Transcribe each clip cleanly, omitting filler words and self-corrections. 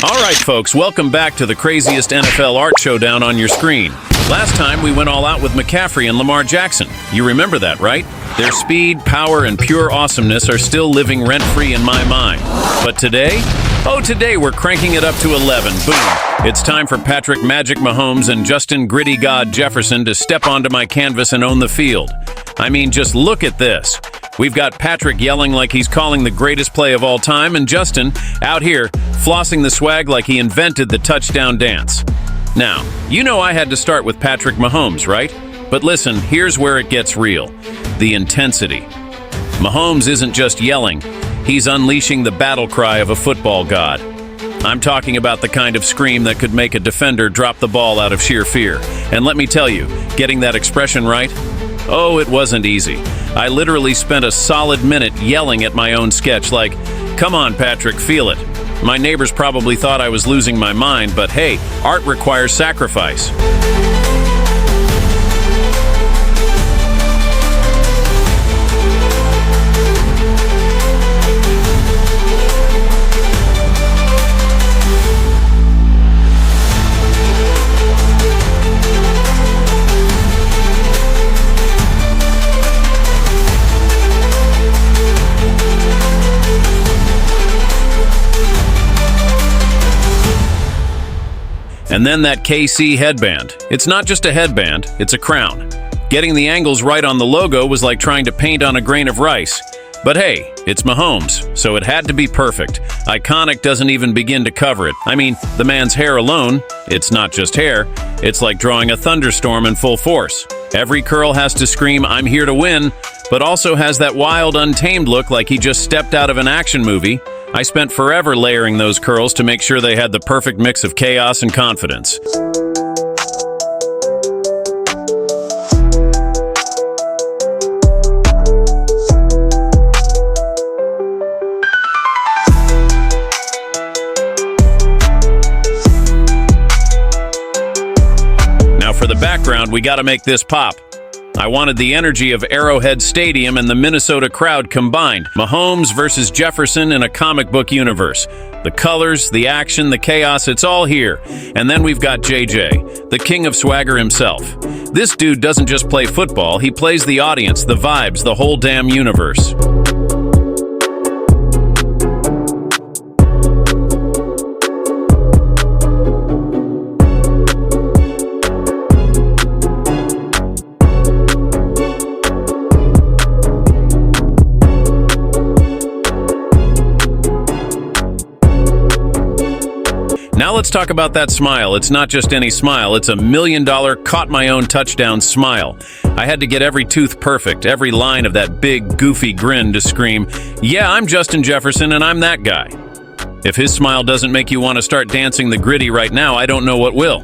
All right, folks, welcome back to the craziest NFL art showdown on your screen. Last time, we went all out with McCaffrey and Lamar Jackson. You remember that, right? Their speed, power, and pure awesomeness are still living rent-free in my mind. But today? Oh, today we're cranking it up to 11. Boom. It's time for Patrick Magic Mahomes and Justin Gritty God Jefferson to step onto my canvas and own the field. I mean, just look at this. We've got Patrick yelling like he's calling the greatest play of all time, and Justin out here flossing the swag like he invented the touchdown dance. Now, you know I had to start with Patrick Mahomes, right? But listen, here's where it gets real. The intensity. Mahomes isn't just yelling. He's unleashing the battle cry of a football god. I'm talking about the kind of scream that could make a defender drop the ball out of sheer fear. And let me tell you, getting that expression right? Oh, it wasn't easy. I literally spent a solid minute yelling at my own sketch like, "Come on, Patrick, feel it." My neighbors probably thought I was losing my mind, but hey, art requires sacrifice. And then that KC headband. It's not just a headband, it's a crown. Getting the angles right on the logo was like trying to paint on a grain of rice. But hey, it's Mahomes, so it had to be perfect. Iconic doesn't even begin to cover it. I mean, the man's hair alone, it's not just hair, it's like drawing a thunderstorm in full force. Every curl has to scream, "I'm here to win," but also has that wild, untamed look like he just stepped out of an action movie. I spent forever layering those curls to make sure they had the perfect mix of chaos and confidence. Now for the background, we gotta make this pop. I wanted the energy of Arrowhead Stadium and the Minnesota crowd combined. Mahomes versus Jefferson in a comic book universe. The colors, the action, the chaos, it's all here. And then we've got JJ, the king of swagger himself. This dude doesn't just play football, he plays the audience, the vibes, the whole damn universe. Now let's talk about that smile. It's not just any smile, it's $1 million caught my own touchdown smile. I had to get every tooth perfect, every line of that big, goofy grin to scream, "Yeah, I'm Justin Jefferson and I'm that guy." If his smile doesn't make you want to start dancing the gritty right now, I don't know what will.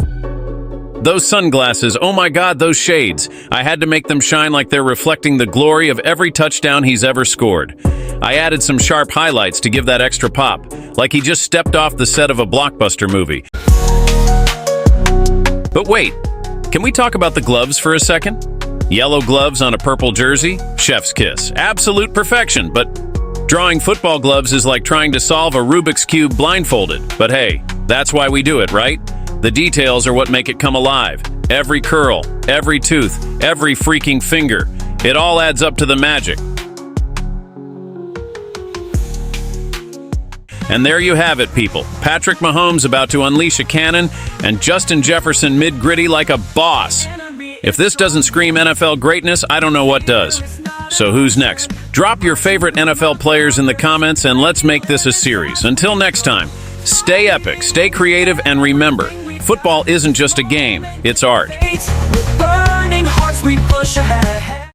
Those sunglasses, oh my God, those shades. I had to make them shine like they're reflecting the glory of every touchdown he's ever scored. I added some sharp highlights to give that extra pop, like he just stepped off the set of a blockbuster movie. But wait, can we talk about the gloves for a second? Yellow gloves on a purple jersey? Chef's kiss. Absolute perfection, but drawing football gloves is like trying to solve a Rubik's Cube blindfolded. But hey, that's why we do it, right? The details are what make it come alive. Every curl, every tooth, every freaking finger. It all adds up to the magic. And there you have it, people. Patrick Mahomes about to unleash a cannon, and Justin Jefferson mid-gritty like a boss. If this doesn't scream NFL greatness, I don't know what does. So who's next? Drop your favorite NFL players in the comments, and let's make this a series. Until next time, stay epic, stay creative, and remember, football isn't just a game, it's art. With burning hearts we push ahead.